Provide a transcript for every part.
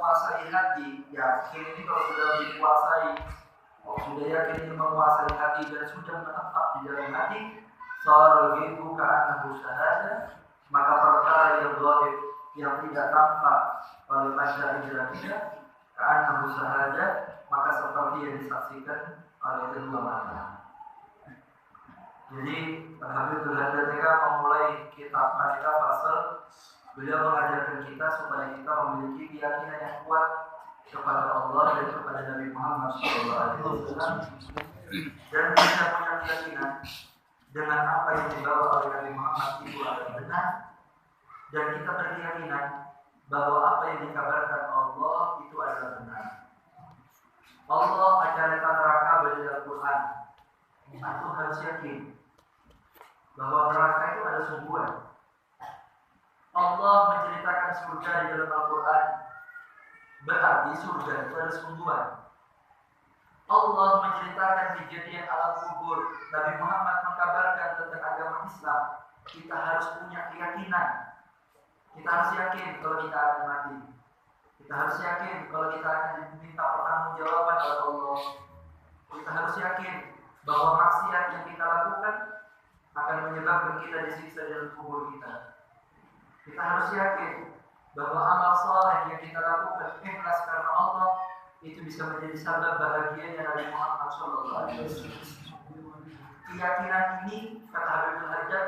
menguasai hati, yakin ini kalau sudah dikuasai, kalau sudah yakin ini menguasai hati dan sudah menetap di dalam hati, saral ghaibu ka'annahu syahada, maka perkara yang zahir yang tidak tampak oleh panca indera kita, ka'annahu syahada, maka seperti yang disaksikan oleh kedua mata. Jadi Alhamdulillah mereka memulai kitab mereka pasal beliau mengajarkan kita supaya kita memiliki keyakinan yang kuat kepada Allah dan kepada Nabi Muhammad SAW, dan kita punya keyakinan dengan apa yang dibawa oleh Nabi Muhammad itu adalah benar, dan kita berkeyakinan bahwa apa yang dikabarkan Allah itu adalah benar. Allah ajarkan neraka dari Al-Quran. Aku harus yakin bahwa neraka itu ada sungguhan. Allah menceritakan surga di dalam Al-Quran, berarti surga itu ada sungguhan. Allah menceritakan kejadian alam kubur. Nabi Muhammad mengkabarkan tentang agama Islam. Kita harus punya keyakinan. Kita harus yakin kalau kita akan mati. Kita harus yakin kalau kita akan diminta pertanggungjawaban oleh Allah. Kita harus yakin bahwa maksiat yang kita lakukan akan menyebabkan kita disiksa dalam kubur kita. Kita harus yakin bahwa amal saleh yang kita lakukan ikhlas karena Allah itu bisa menjadi sebab bahagianya Nabi Muhammad SAW. Keyakinan ini, kata Habibul Hajjaj,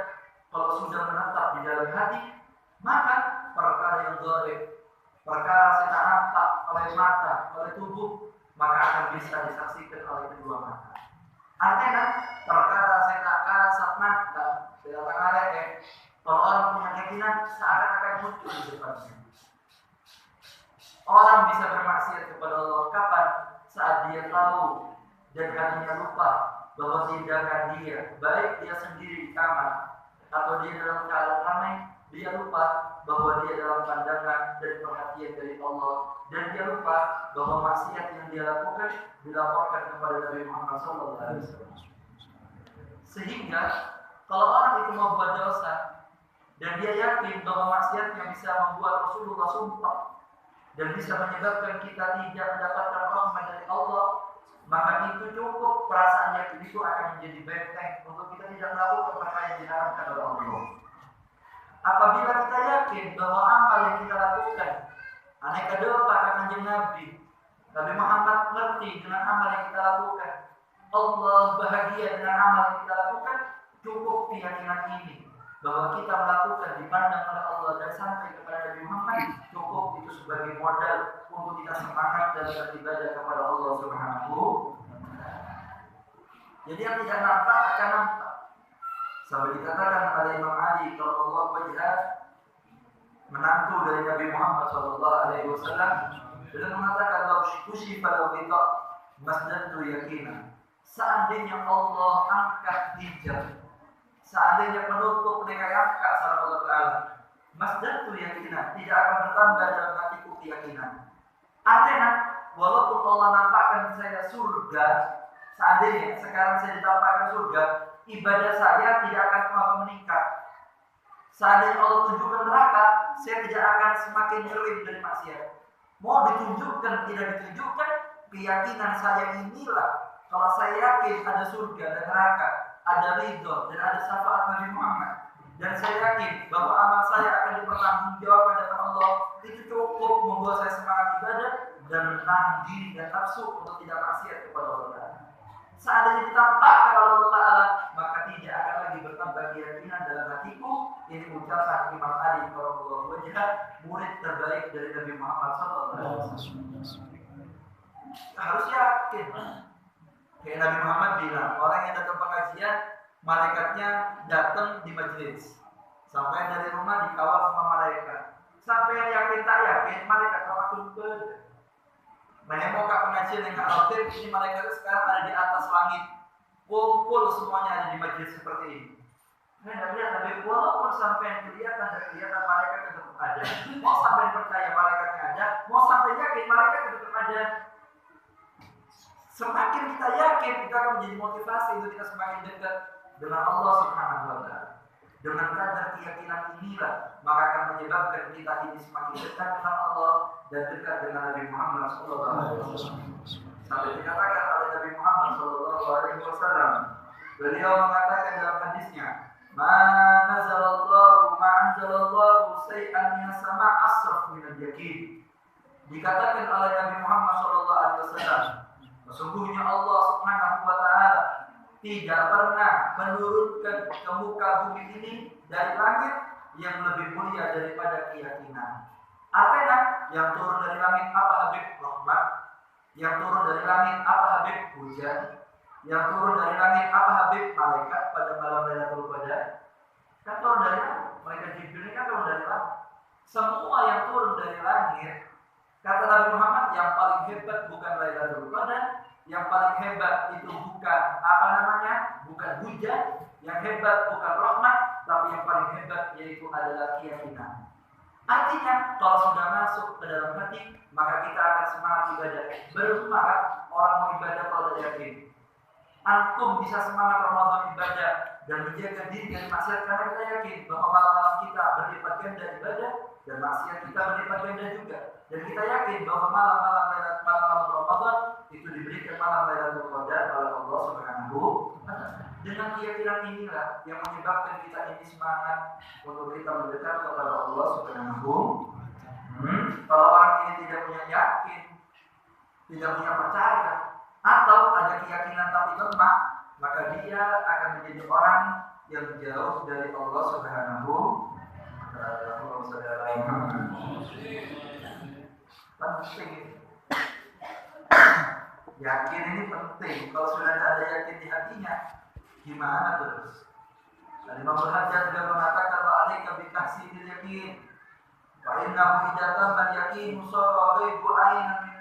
kalau sudah menetap di dalam hati, maka perkara yang zahir, perkara yang tak nampak oleh mata, oleh tubuh, maka akan bisa disaksikan oleh kedua mata. Artinya, perkara saya tak kasat mata, tidak akan kalau orang punya keyakinan, seakan-akan muncul di depannya. Orang bisa bermaksiat kepada Allah kapan? Saat dia tahu dan hatinya lupa bahwa tindakan dia, baik dia sendiri di kamar atau dia dalam keadaan ramai, dia lupa bahwa dia dalam pandangan dan perhatian dari Allah, dan dia lupa bahwa maksiat yang dia lakukan dilaporkan kepada Nabi Muhammad SAW. Sehingga kalau orang itu mau buat dosa dan dia yakin bahwa maksiatnya bisa membuat Rasulullah sumpah dan bisa menyebabkan kita tidak mendapatkan rahmat dari Allah, maka itu cukup perasaan yakin itu akan menjadi benteng untuk kita tidak melakukan apa yang diharapkan oleh Allah. Apabila kita yakin bahwa amal yang kita lakukan aneka doa akan jadi Nabi Muhammad mengerti dengan amal yang kita lakukan, Allah bahagia dengan amal yang kita lakukan, cukup keyakinan ini bahwa kita melakukan dipandang oleh Allah dan sampai kepada Nabi Muhammad, cukup itu sebagai modal untuk kita semangat dalam beribadah kepada Allah Subhanahu. Jadi yang tidak nampak akan nampak. Sampai dikatakan oleh Imam Ali, kalau Allah wajah menantu dari Nabi Muhammad SAW, beliau mengatakan kalau kusi pada kita masdatu yakinan. Seandainya Allah angkat hijab, seandainya penutup mereka angkat sama Allah Ta'ala, masdatu yakinan, tidak akan bertambah dalam hatiku keyakinan. Artinya, walaupun Allah nampakkan saya surga, seandainya sekarang saya ditampakkan surga, ibadah saya tidak akan meningkat. Seandainya Allah tunjukkan neraka, saya tidak akan semakin ngerim dari maksiat. Mau ditunjukkan, tidak ditunjukkan, keyakinan saya inilah. Kalau saya yakin ada surga dan neraka, ada ridho dan ada syafaat Nabi Muhammad, dan saya yakin bahwa amal saya akan dipertanggungjawabkan oleh Allah, itu cukup membuat saya semangat ibadah dan menahan diri dan nafsu untuk tidak maksiat kepada Allah. Seandainya ditampakkan oleh Allah Ta'ala, maka tidak akan lagi bertambah keyakinan dalam hatiku. Ini ucapan Imam Ali radhiyallahu anhu, murid terbaik dari Nabi Muhammad SAW. Harus yakin. Kayak Nabi Muhammad bilang, orang yang datang pengajian, malaikatnya datang di majelis. Sampai dari rumah dikawal sama malaikat. Sampai yang yakin tak yakin, malaikat waktu berbeda. Banyak mau ke pengajian yang gak rutin, ini malaikat sekarang ada di atas langit. Kumpul semuanya ada di majelis seperti ini. Nah, lihat, tapi walaupun sampai kelihatan dan kelihatan malaikat tetap ada. Mau sampai percaya malaikatnya ada, mau sampai yakin malaikat tetap ada. Semakin kita yakin, kita akan menjadi motivasi untuk kita semakin dekat dengan Allah Subhanahu wa Ta'ala. Dengan kadar keyakinan inilah, maka akan menyebabkan kita ini semakin dekat dengan Allah dan dekat dengan Nabi Muhammad SAW. Sampai dikatakan oleh Nabi Muhammad SAW, beliau mengatakan dalam hadisnya, ma anzalallahu say'an min as-sama' asraf min al-yaqin. Dikatakan oleh Nabi Muhammad SAW, sesungguhnya Allah Subhanahu wa taala tidak pernah menurunkan ke muka bumi ini dari langit yang lebih mulia daripada keyakinan. Artinya, yang turun dari langit apa habib rahmat, yang turun dari langit apa habib hujan, yang turun dari langit apa habib malaikat pada malam Lailatul Qadar. Kan turun dari langit, malaikat Jibril kan turun dari langit. Semua yang turun dari langit, kata Nabi Muhammad, yang paling hebat bukan Lailatul Qadar, yang paling hebat itu bukan bukan hujan, yang hebat bukan rahmat, tapi yang paling hebat yaitu adalah keyakinan. Artinya, kalau sudah masuk ke dalam hati, maka kita akan semangat ibadah. Bersemangat orang mau ibadah kalau sudah yakin. Antum bisa semangat Ramadan ibadah dan menjaga diri dari maksiat karena kita yakin bahwa malam-malam kita berlipat ganda ibadah dan maksiat kita berlipat ganda juga. Dan kita yakin bahwa malam-malam Ramadan itu diberikan malam Lailatul Qadar oleh Allah Subhanahu wa taala. Dengan keyakinan inilah yang menyebabkan kita ini semangat untuk kita mendekat kepada Allah Subhanahu. Kalau orang ini tidak punya yakin, tidak punya percaya, atau ada keyakinan tapi lemah, maka dia akan menjadi orang yang jauh dari Allah Subhanahu wa taala. Penting. Yakin ini penting. Kalau sudah tidak ada yakin di hatinya, gimana terus? Dan Imam Al-Hajjaj juga mengatakan wa alaika bi tahsinil yakin. Fa innahu idza tamma al-yaqin sara ghaibu aynan min